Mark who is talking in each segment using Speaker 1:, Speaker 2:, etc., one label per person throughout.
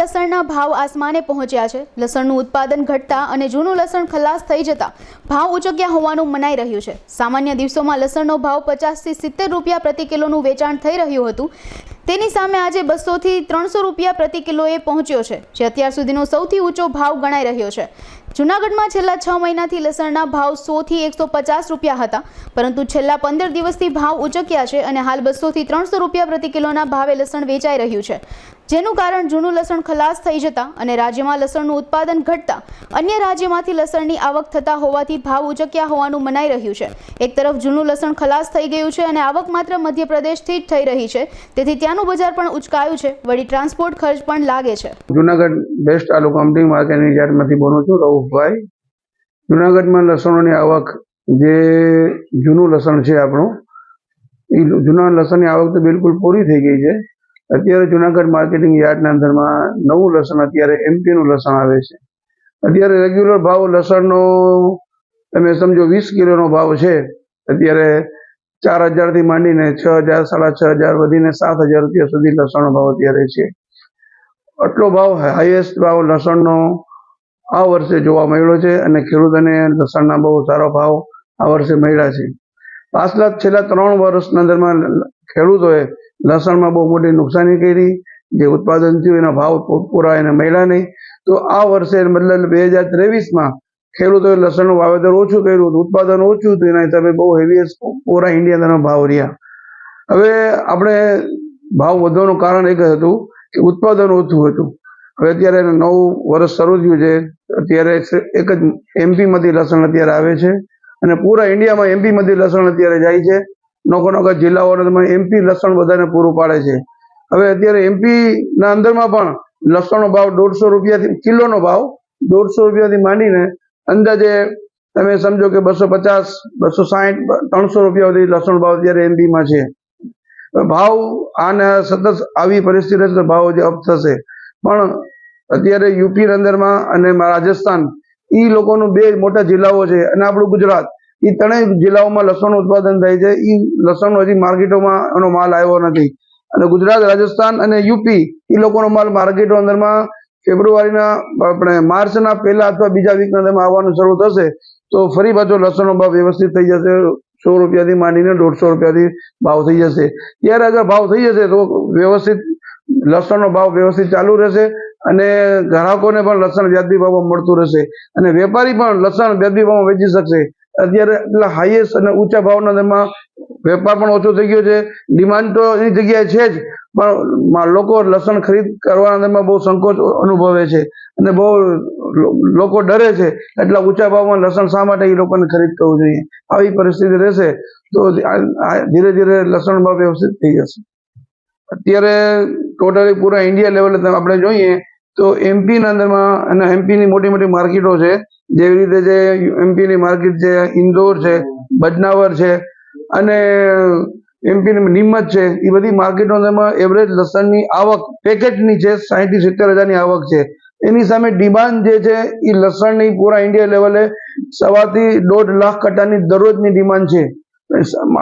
Speaker 1: લસણના ભાવ આસમાને પહોંચ્યા છે। લસણનું ઉત્પાદન ઘટતા અને જૂનું લસણ ખલાસ થઈ જતા ભાવ ઉચક્યા હોવાનું મનાઈ રહ્યું છે। સામાન્ય દિવસોમાં લસણનો ભાવ 50 થી 70 રૂપિયા પ્રતિ કિલોનું વેચાણ થઈ રહ્યું હતું, તેની સામે આજે 200 થી 300 રૂપિયા પ્રતિ કિલોએ પહોંચ્યો છે, જે અત્યાર સુધીનો સૌથી ઊંચો ભાવ ગણાઈ રહ્યો છે। જૂનાગઢમાં છેલ્લા 6 મહિનાથી લસણના ભાવ 100 થી 150 રૂપિયા હતા, પરંતુ છેલ્લા 15 દિવસથી ભાવ ઉચક્યા છે અને હાલ 200 થી 300 રૂપિયા પ્રતિ કિલોના ભાવે લસણ વેચાઈ રહ્યું છે, જેનું કારણ જૂનું લસણ ખલાસ થઈ જતા અને રાજ્યમાં લસણનું ઉત્પાદન ઘટતા અન્ય રાજ્યમાંથી લસણની આવક થતા હોવાથી ભાવ ઉચક્યા હોવાનું મનાઈ રહ્યું છે। એક તરફ જૂનું લસણ ખલાસ થઈ ગયું છે અને આવક માત્ર મધ્યપ્રદેશથી જ થઈ રહી છે, તેથી ત્યાંનું બજાર પણ ઉચકાયું છે, વળી ટ્રાન્સપોર્ટ ખર્ચ પણ લાગે છે।
Speaker 2: જૂનાગઢ બેસ્ટ આલુ કંપની માર્કેટિંગ યાર્ડમાંથી બોલું છું, રઉફભાઈ। જૂનાગઢમાં લસણોની આવક જે જૂનું લસણ છે આપણું, એ જૂના લસણની આવક તો બિલકુલ પૂરી થઈ ગઈ છે। અત્યારે જૂનાગઢ માર્કેટિંગ યાર્ડના અંદરમાં નવું લસણ અત્યારે એમપીનું લસણ આવે છે। અત્યારે રેગ્યુલર ભાવ લસણનો તમે સમજો 20 કિલોનો ભાવ છે, અત્યારે 4000 થી માંડીને 6000, 6500 વધીને 7000 રૂપિયા સુધી લસણનો ભાવ અત્યારે છે। આટલો ભાવ હાઈએસ્ટ ભાવ લસણનો આ વર્ષે જોવા મળ્યો છે અને ખેડૂતોને લસણના બહુ સારો ભાવ આ વર્ષે મળ્યા છે। છેલ્લા 3 વર્ષના અંદરમાં ખેડૂતોએ લસણમાં બહુ મોટી નુકસાની કરી, જે ઉત્પાદન થયું એના ભાવ પૂરા એને મળ્યા નહીં। તો આ વર્ષે મતલબ 2023માં ખેડૂતોએ લસણનું વાવેતર ઓછું કર્યું, ઉત્પાદન ઓછું હતું, એના હિસાબે બહુ હેવીએસ્ટ પૂરા ઇન્ડિયાના ભાવ રહ્યા। હવે આપણે ભાવ વધવાનું કારણ એક હતું કે ઉત્પાદન ઓછું હતું। હવે અત્યારે નવું વર્ષ શરૂ થયું છે, અત્યારે એક જ એમપીમાંથી લસણ અત્યારે આવે છે અને પૂરા ઇન્ડિયામાં એમપીમાંથી લસણ અત્યારે જાય છે। નોખા જિલ્લાઓમાં એમપી લસણ બધાને પૂરું પાડે છે। હવે અત્યારે એમપીના અંદરમાં પણ લસણનો ભાવ 150 રૂપિયાથી કિલોનો ભાવ 150 રૂપિયાથી માંડીને અંદાજે તમે સમજો કે 250, 260, 300 રૂપિયા સુધી લસણ ભાવ અત્યારે એમપીમાં છે। ભાવ આને સતત આવી પરિસ્થિતિ રહેશે તો ભાવ જે અપ થશે, પણ અત્યારે યુપીના અંદરમાં અને રાજસ્થાન એ લોકોનું 2 મોટા જિલ્લાઓ છે અને આપણું ગુજરાત, એ ત્રણેય જિલ્લાઓમાં લસણનું ઉત્પાદન થાય છે। એ લસણ હજી માર્કેટોમાં એનો માલ આવ્યો નથી અને ગુજરાત, રાજસ્થાન અને યુપી એ લોકોનો માલ માર્કેટો અંદરમાં ફેબ્રુઆરીના આપણે માર્ચના પહેલા અથવા બીજા વીકના અંદરમાં આવવાનું શરૂ થશે, તો ફરી પાછો લસણનો ભાવ વ્યવસ્થિત થઈ જશે। 100 રૂપિયાથી માંડીને 150 રૂપિયાથી ભાવ થઈ જશે। ત્યારે અગર ભાવ થઈ જશે તો વ્યવસ્થિત લસણનો ભાવ વ્યવસ્થિત ચાલુ રહેશે અને ગ્રાહકોને પણ લસણ વ્યાજબી ભાવમાં મળતું રહેશે અને વેપારી પણ લસણ વ્યાજબી ભાવમાં વેચી શકશે। અત્યારે એટલા હાઈએસ્ટ અને ઊંચા ભાવના અંદરમાં વેપાર પણ ઓછો થઈ ગયો છે। ડિમાન્ડ તો એની જગ્યાએ છે જ, પણ લોકો લસણ ખરીદ કરવાના અંદરમાં બહુ સંકોચ અનુભવે છે અને બહુ લોકો ડરે છે। એટલા ઊંચા ભાવમાં લસણ શા માટે એ લોકોને ખરીદ કરવું જોઈએ? આવી પરિસ્થિતિ રહેશે તો ધીરે ધીરે લસણ ભાવ વ્યવસ્થિત થઈ જશે। અત્યારે ટોટલી પૂરા ઇન્ડિયા લેવલે આપણે જોઈએ તો એમપીના અંદરમાં અને એમપીની મોટી મોટી માર્કેટો છે, જેવી રીતે જે એમપીની માર્કેટ છે, ઇન્દોર છે, બદનાવર છે અને એમપીની નીમત છે, એ બધી માર્કેટો અંદરમાં એવરેજ લસણની આવક પેકેટની છે 60 થી 70 હજારની આવક છે। એની સામે ડિમાન્ડ જે છે એ લસણની પૂરા ઇન્ડિયા લેવલે 1.25 થી 1.5 લાખ કટ્ટાની દરરોજની ડિમાન્ડ છે।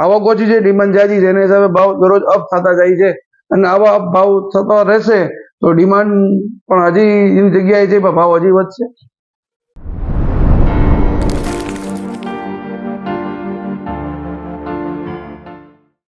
Speaker 2: આવક ઓછી છે, ડિમાન્ડ જાજી છે, એના હિસાબે ભાવ દરરોજ અપ થતા જાય છે અને આવા અપ ભાવ થતા રહેશે તો ડિમાન્ડ પણ હજી એની જગ્યાએ છે, ભાવ હજી વધશે।